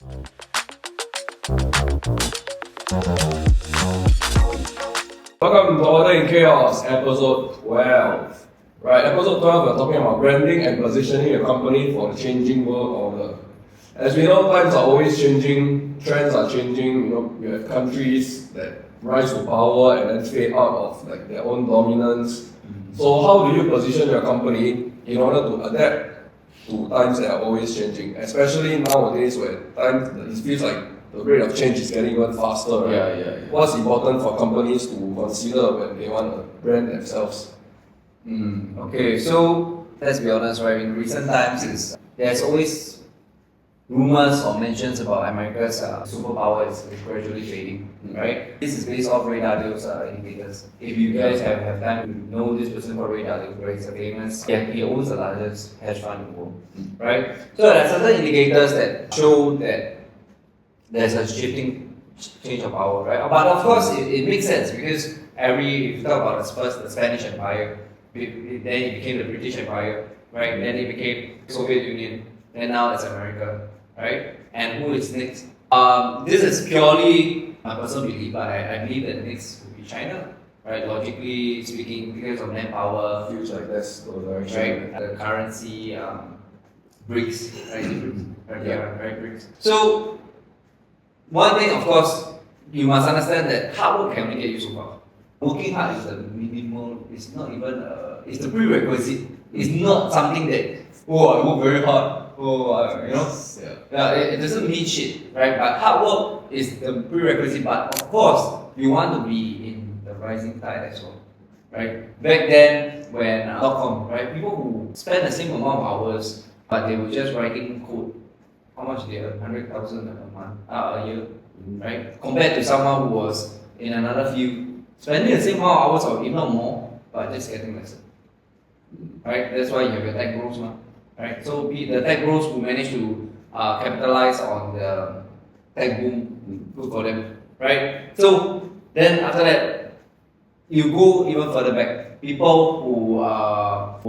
Welcome to Order in Chaos, episode 12. Right, episode 12, we're talking about branding and positioning your company for the changing world order. As we know, times are always changing, trends are changing. You have countries that rise to power and then fade out of their own dominance. So how do you position your company in order to adapt to times that are always changing, especially nowadays where it feels like the rate of change is getting even faster, right? Yeah. What's important for companies to consider when they want to brand themselves? Okay, so let's be honest, right? In recent times, there's always rumors or mentions about America's superpower is gradually fading, right? This is based off Ray Dalio's indicators. If you guys have time to know this person called Ray Dalio, right? He's a famous, he owns the largest hedge fund in the world, right? So there are certain indicators that show that there's a shifting change of power, right? But of course, it makes sense because if you talk about the Spanish Empire, then it became the British Empire, right? Then it became Soviet Union, and now it's America, right? And who is next? This is purely my personal belief, but I believe that next will be China, right? Logically speaking, because of manpower, Feels like that's the direction. right? The currency, BRICS, right? Right, BRICS. So one thing, of course, you must understand that hard work can only get you so far. Working hard is the minimal, it's not even, it's the prerequisite. It's not something that, I work very hard, it doesn't mean shit, right? But hard work is the prerequisite, but of course, you want to be in the rising tide as well, right? Back then, when .com, right, people who spend the same amount of hours, but they were just writing code, how much they earn? 100,000 a year, right? Compared to someone who was in another field, spending the same amount of hours or if not more, but just getting lesser. Right? That's why you have your tech bros, right? So the tech bros who manage to capitalize on the tech boom, good for them, right? So then after that, you go even further back. People who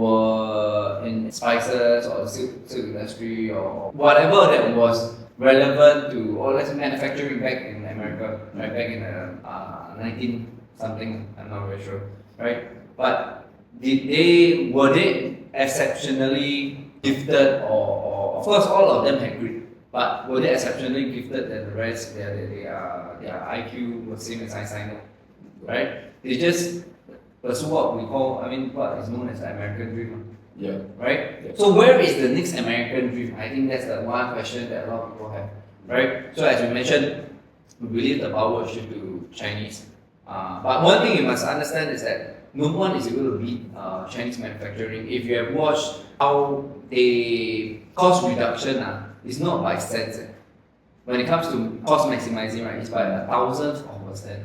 were in spices or silk industry or whatever that was relevant to, or let's say manufacturing back in America, right? Back in the 19 something, I'm not very sure, right? But were they exceptionally gifted or of course all of them had grit, but were they exceptionally gifted than the rest? Their IQ was same as Einstein, right? They just pursue what we call, what is known as the American dream. Yeah. Right? Yeah. So where is the next American dream? I think that's the one question that a lot of people have. Right? So as we mentioned, we believe the power will shift to Chinese. But one thing you must understand is that no one is able to beat Chinese manufacturing. If you have watched how they cost reduction, it's not by cents. When it comes to cost maximizing, right, it's by a thousandth of a cent.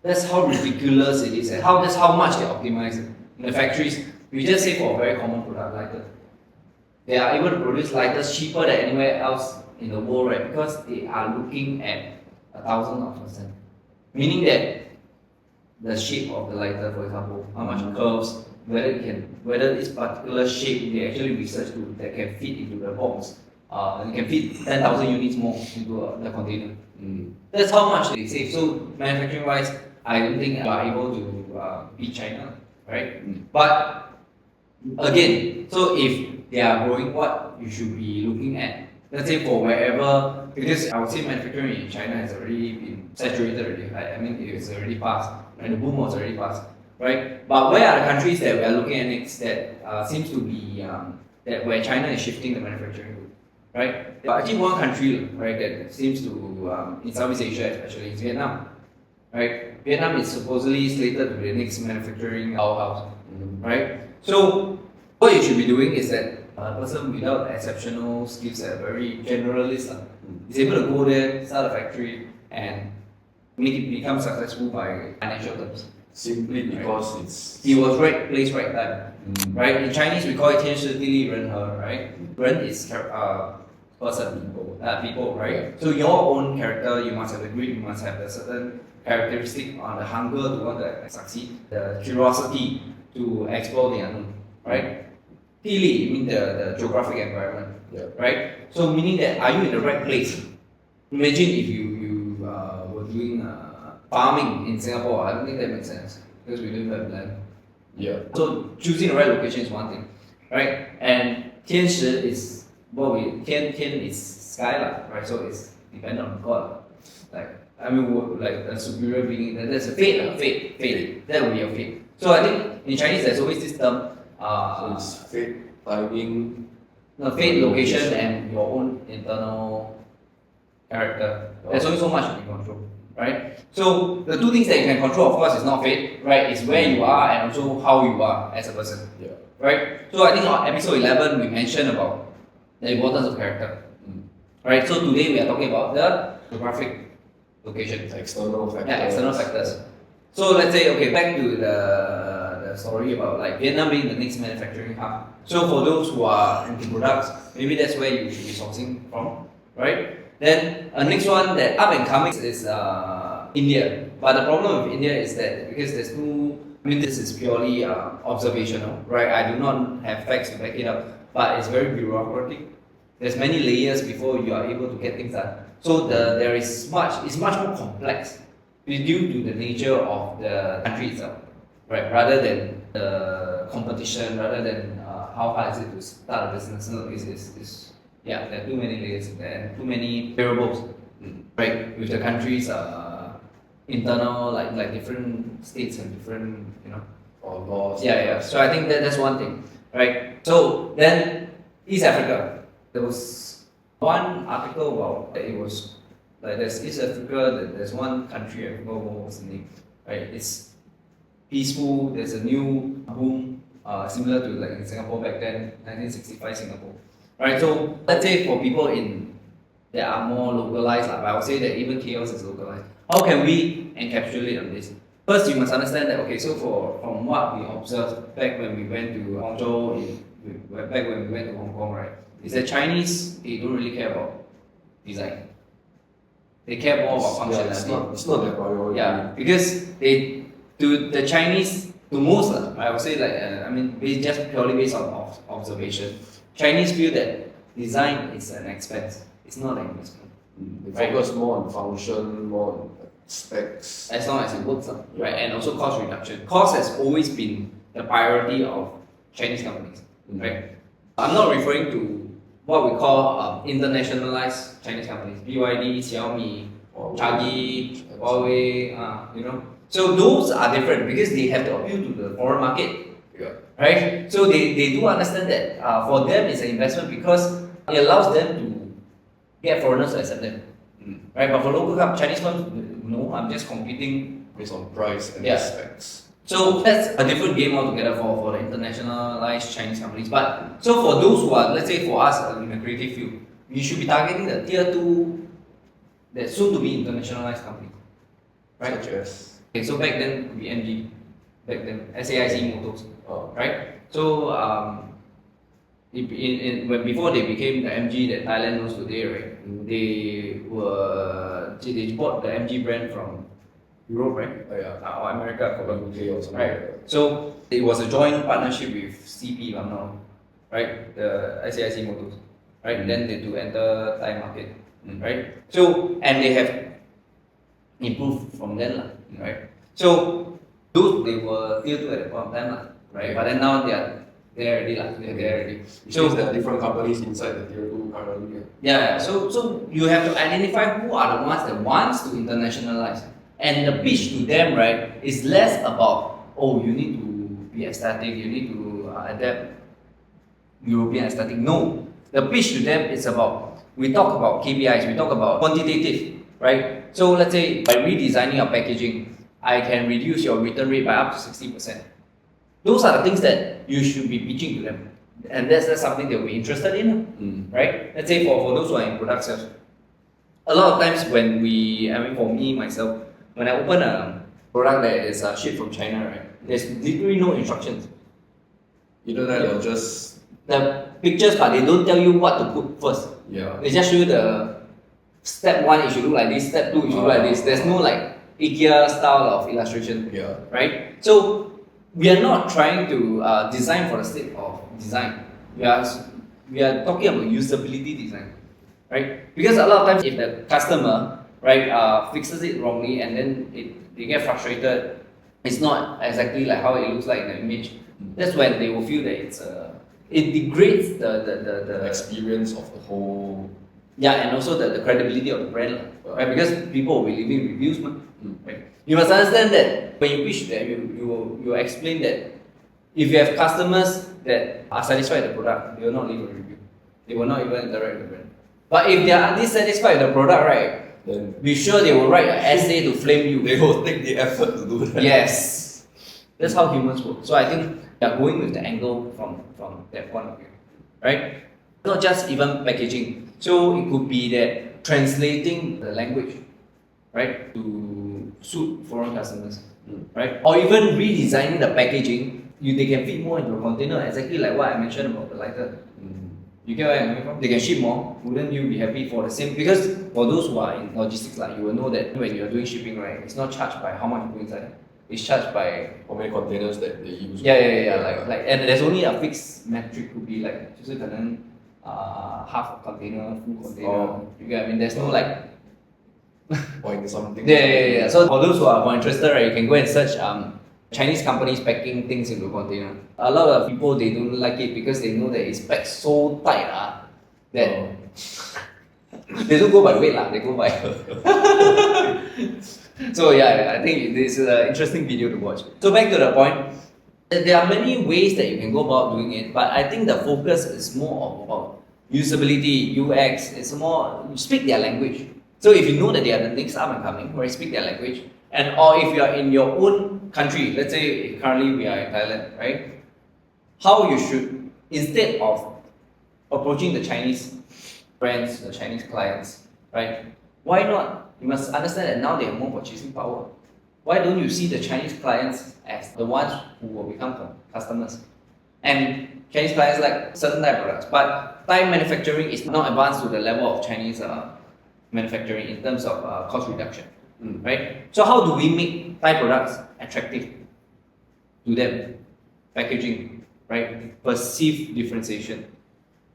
That's how ridiculous it is, and that's how much they optimize in the factories. We just say for a very common product, lighter. They are able to produce lighters cheaper than anywhere else in the world, right? Because they are looking at a thousandth of a cent. Meaning that the shape of the lighter, for example, how much it curves, whether this particular shape they actually research that can fit into the box. And can fit 10,000 units more into the container. That's how much they save. So manufacturing wise, I don't think you are able to beat China, right? But again, so if they are growing, what you should be looking at, let's say for wherever, because I would say manufacturing in China has already been saturated already. It's already passed, and the boom was already passed, right? But where are the countries that we are looking at next that seems to be that where China is shifting the manufacturing to, right? But actually, one country, right, that seems to in Southeast Asia especially is Vietnam, right? Vietnam is supposedly slated to be the next manufacturing powerhouse, right? So what you should be doing is that a person without exceptional skill set, very generalist, is able to go there, start a factory, and make it become successful by financial terms. Simply because he was right place, right time. Right? In Chinese, we call it 天时地利人和, right? Ren is person, people, right? So your own character, you must have the grit, you must have the certain characteristic on the hunger to want to succeed, the curiosity to explore the unknown, right? Pili, mean the geographic environment, Yeah. right? So meaning that are you in the right place? Imagine if you were doing farming in Singapore. I don't think that makes sense because we don't have land. Yeah. So choosing the right location is one thing, right? And 天时 is what we 天 is sky lah, right? So it's dependent on God. Like I mean, like a superior being. There's a fate, fate. That will be your fate. So I think in Chinese there's always this term. So it's fate, timing. No, fate, location, and your own internal character. There's only so much you can control, right? So the two things that you can control, of course, is not fate, right? It's where you are and also how you are as a person, Yeah. right? So I think on episode 11 we mentioned about the importance of character, right? So today we are talking about the geographic location, External factors. yeah, external factors. So let's say, okay, back to the story about like Vietnam being the next manufacturing hub. So for those who are into products, maybe that's where you should be sourcing from, right? Then next one that up and coming is India. But the problem with India is that because there's no, I mean this is purely observational, right? I do not have facts to back it up, but it's very bureaucratic. There's many layers before you are able to get things done. So it's much more complex due to the nature of the country itself, right? Rather than the competition, rather than how hard is it to start a business. No, yeah, there are too many layers and too many variables, right? With the country's internal, like different states and different, Or laws. Yeah. So I think that's one thing, right? So then East Africa, there was one article about that it was like there's East Africa, there's one country, I forgot what was the name, right? It's peaceful, there's a new boom, similar to like in Singapore back then, 1965 Singapore. Right, so let's say for people that are more localized, but I would say that even chaos is localized. How can we encapsulate on this? First, you must understand that okay, so from what we observed back when we went to Hangzhou, back when we went to Hong Kong, right, is that Chinese they don't really care about design. They care more about functionality. Yeah, it's not their priority. Yeah, because the Chinese, to most, I would say just purely based on observation. Chinese feel that design is an expense. It's not an investment. They focus more on function, more on specs. As long as it works, right? And also cost reduction. Cost has always been the priority of Chinese companies, right? I'm not referring to what we call internationalized Chinese companies, BYD, Xiaomi, Chagi, Huawei, So those are different because they have to appeal to the foreign market. Yeah. Right? So they do understand that for them it's an investment because it allows them to get foreigners to accept them. Right? But for local Chinese firms, no, I'm just competing Based on price and specs. So that's a different game altogether for the internationalized Chinese companies. But so for those who are, let's say for us in the creative field, we should be targeting the tier 2, that soon to be internationalized companies. Right? Such as? Okay, so back then we MG, back then SAIC Motors. Right? So when before they became the MG that Thailand knows today, right? They bought the MG brand from Europe, right? Or America, UK or something. right? So it was a joint partnership with CP, if I'm not wrong, right? The SAIC Motors, right? Then they to enter Thai market, right? So and they have improved from then, right? So those they were tier 2 at the point of time, right? But then now they are there already, They're there already. So there are different companies inside the tier 2 currently. Yeah. So you have to identify who are the ones that wants to internationalize, and the pitch to them, right, is less about you need to be aesthetic, you need to adapt European aesthetic. No, the pitch to them is about we talk about KPIs, we talk about quantitative, right? So let's say by redesigning your packaging, I can reduce your return rate by up to 60%. Those are the things that you should be pitching to them. And that's something they'll be interested in, right? Let's say for those who are in product sales. A lot of times for me, myself, when I open a product that is shipped from China, right, there's literally no instructions. Either that or just... The pictures, but they don't tell you what to put first. Yeah. They just show you the step 1, it should look like this, step 2, it should look like this. There's no like IKEA style of illustration, right? So we are not trying to design for the sake of design. we are talking about usability design, right? Because a lot of times if the customer, right, fixes it wrongly and then they get frustrated, it's not exactly like how it looks like in the image. That's when they will feel that it degrades the experience of the whole. and also the credibility of the brand, right? Because people will be leaving reviews, right? You must understand that when you pitch them, you explain that if you have customers that are satisfied with the product, they will not leave a review. They will not even interact with the brand. But if they are dissatisfied with the product, right, Then be sure they will write an essay to flame you. they will take the effort to do that. Yes, that's how humans work. So I think they are going with the angle from that point of view, right? Not just even packaging. So it could be that translating the language, right, to suit foreign customers, right? Or even redesigning the packaging. They can fit more into a container, exactly like what I mentioned about the lighter. You get where I'm coming from? They can ship more. Wouldn't you be happy for the same? Because for those who are in logistics, like you will know that when you're doing shipping, right, it's not charged by how much you put inside. It's charged by how many containers that they use. Like and there's only a fixed metric, could be like 就是可能 half a container, full container. You get what I mean? There's no like point something. So for those who are more interested, right, you can go and search Chinese companies packing things into container. A lot of people, they don't like it because they know that it's packed so tight that they don't go by weight they go by. So I think this is an interesting video to watch. So back to the point, there are many ways that you can go about doing it, but I think the focus is more about usability, UX. It's more, you speak their language. So if you know that they are the next up and coming, right, speak their language. And or if you are in your own country, let's say currently we are in Thailand, right? How you should, instead of approaching the Chinese brands, the Chinese clients, right? Why not? You must understand that now they have more purchasing power. Why don't you see the Chinese clients as the ones who will become customers? And Chinese clients like certain Thai products, but Thai manufacturing is not advanced to the level of Chinese manufacturing in terms of cost reduction. Right? So how do we make Thai products attractive to them? Packaging, right? Perceived differentiation.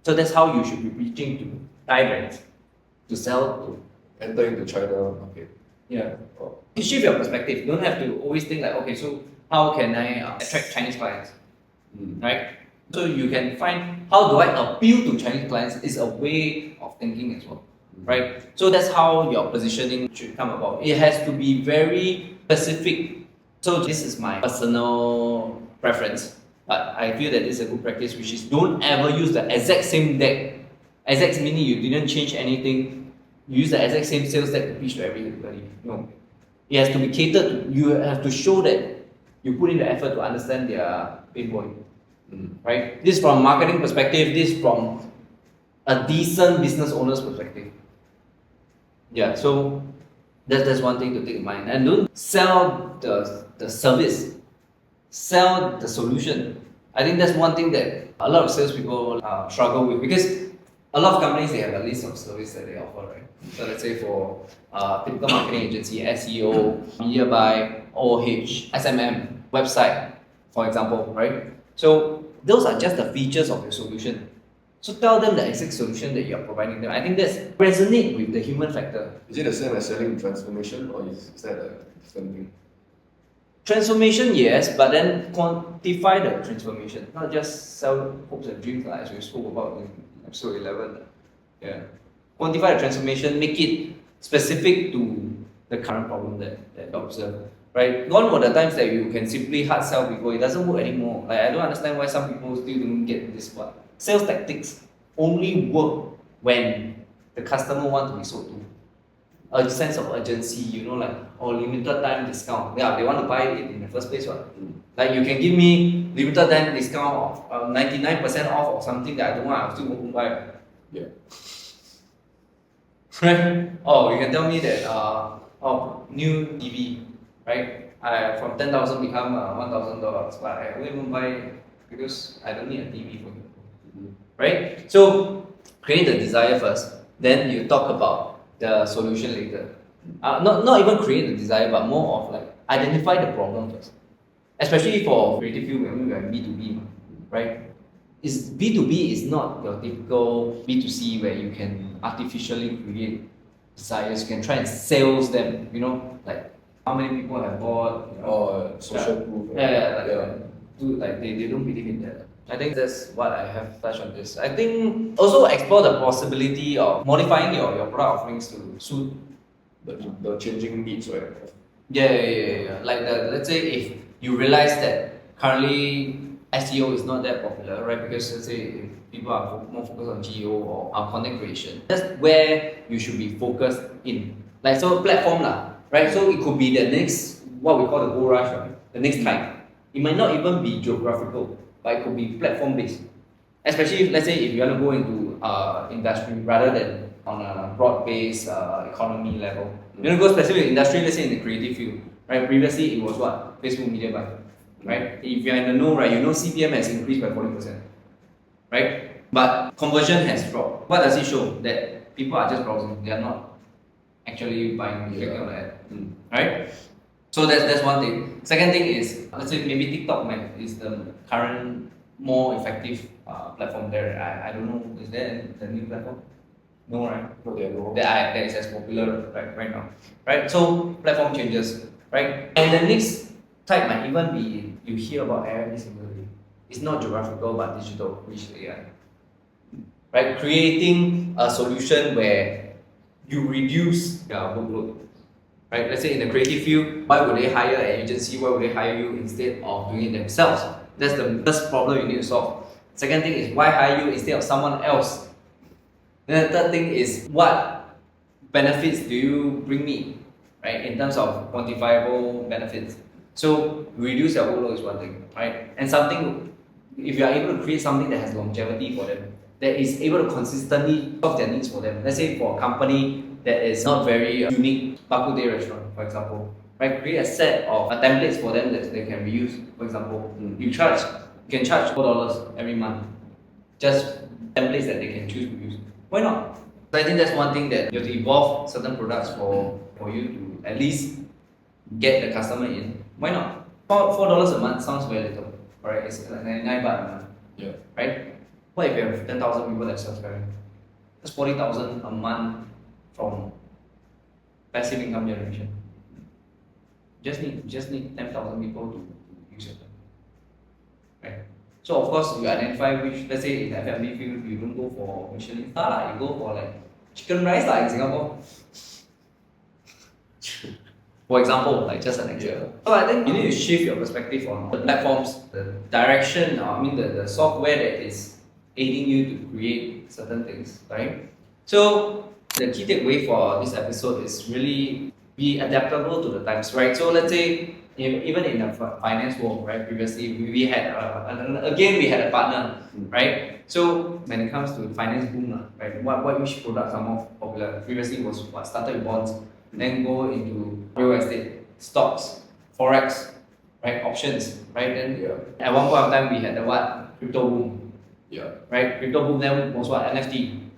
So that's how you should be reaching to Thai brands to sell to. Enter into China market. Yeah. You shift your perspective. You don't have to always think like, okay, so how can I attract Chinese clients? Right? So you can find how do I appeal to Chinese clients is a way of thinking as well. Right? So that's how your positioning should come about. It has to be very specific. So this is my personal preference, but I feel that this is a good practice, which is don't ever use the exact same deck. Exact meaning you didn't change anything. You use the exact same sales deck to pitch to everybody. No. It has to be catered to, you have to show that you put in the effort to understand their pain point. Right? This from marketing perspective, this from a decent business owner's perspective. Yeah, so that's one thing to take in mind. And don't sell the service, sell the solution. I think that's one thing that a lot of salespeople struggle with, because a lot of companies, they have a list of service that they offer, right? So let's say for typical marketing agency, SEO, media buy, OOH, SMM, website, for example, right? So those are just the features of your solution. So tell them the exact solution that you are providing them. I think that's resonate with the human factor. Is it the same as selling transformation, or is that a different thing? Transformation, yes, but then quantify the transformation, not just sell hopes and dreams, as we spoke about in episode 11. Yeah. Quantify the transformation, make it specific to the current problem that you observe. Right? Gone were the times that you can simply hard sell people. It doesn't work anymore. Like, I don't understand why some people still don't get this part. Sales tactics only work when the customer wants to be sold to. A sense of urgency, like, limited time discount. Yeah, they want to buy it in the first place, right? Like, you can give me limited time discount of 99% off or something that I don't want, I'll still won't buy. Yeah. Right? You can tell me that new TV, right? I from 10,000 become $1,000, but I won't even buy it because I don't need a TV for you. Right? So create the desire first, then you talk about the solution later. Not even create the desire, but more of like identify the problem first. Especially for creative field when we are B2B, right? is B2B is not your typical B2C where you can artificially create desires. You can try and sales them. Like how many people have bought. Or social proof. They don't believe in that. I think that's what I have touched on this. I think also explore the possibility of modifying your product offerings to suit. The changing needs, right? Yeah. Like let's say if you realize that currently SEO is not that popular, right? Because let's say if people are more focused on GEO or content creation, that's where you should be focused in. Like so platform lah, right? So it could be the next what we call the gold rush, right? The next type. It might not even be geographical, but it could be platform based. Especially if, let's say if you want to go into industry rather than on a broad-based economy level. You want to go specific industry, let's say in the creative field, right? Previously it was what? Facebook media buy, right? If you're in the know, right, CPM has increased by 40%, right? But conversion has dropped. What does it show? That people are just browsing, they are not actually buying, clicking on the ad, right? So that's one thing. Second thing is, let's say maybe TikTok is the current more effective platform there. I don't know, is there the new platform? No, right? No. That is as popular right now, right? So platform changes, right? And the next type might even be you hear about every single day. It's not geographical but digital, which is AI, right? Creating a solution where you reduce your workload, right? Let's say in the creative field, why would they hire an agency? Why would they hire you instead of doing it themselves? That's the first problem you need to solve. Second thing is why hire you instead of someone else? Then the third thing is what benefits do you bring me, right? In terms of quantifiable benefits. So reduce your workload is one thing, right? And something, if you are able to create something that has longevity for them, that is able to consistently solve their needs for them. Let's say for a company that is not very unique, Bak Kut Teh restaurant, for example, right? Create a set of templates for them that they can reuse. For example, you can charge $4 every month, just templates that they can choose to use. Why not? So I think that's one thing that you have to evolve certain products for you to at least get the customer in. Why not? $4 a month sounds very little, right? It's like 99 baht a month. Yeah. Right? What if you have 10,000 people that subscribe? That's 40,000 a month from passive income generation. Just need 10,000 people to use it. Right? So of course you identify which, let's say in F&B field you don't go for Michelin star, you go for like chicken rice in Singapore. For example, like just an example. So I think you need to shift your perspective on the platforms, the direction, the software that is aiding you to create certain things, right? So the key takeaway for this episode is really be adaptable to the times, right? So let's say even in the finance world, right? Previously we had a partner, right? So when it comes to finance boom, right? Which products are more popular? Previously it was what started with bonds, then go into real estate, stocks, forex, right? Options, right? Then at one point of time we had the crypto boom. Yeah. Right? Crypto boom then was what? NFT.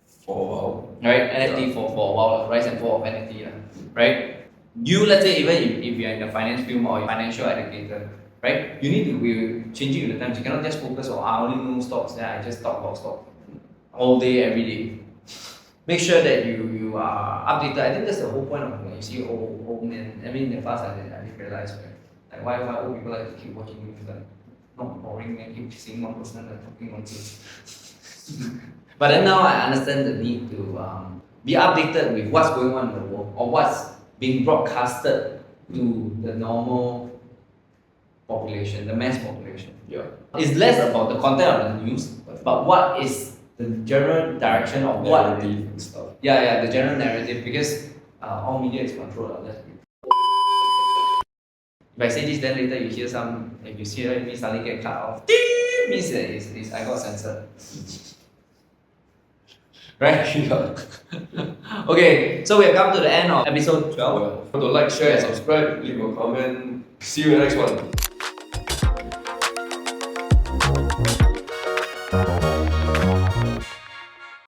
For a while. Right? NFT for a while, rise and fall of NFT. Right? You, let's say, even if you're in the finance field or financial educator, right? You need to be changing with the times. You cannot just focus on, I only know stocks, then I just talk about stocks all day, every day. Make sure that you are updated. I think that's the whole point of when you see old men. I mean, in the past, I didn't realize, right? Like, why old people like to keep watching movies, like, not boring and keep seeing one person and talking nonsense. But then now I understand the need to be updated with what's going on in the world or what's being broadcasted to the normal population, the mass population. Yeah. It's less about the content of the news, but what is the general direction of narrative and stuff. Yeah, the general narrative, because all media is controlled. If I say this, then later you hear if you see me suddenly get cut off, means that I got censored. Right? Okay, so we have come to the end of episode 12. To like, share, and subscribe, leave a comment. See you in the next one.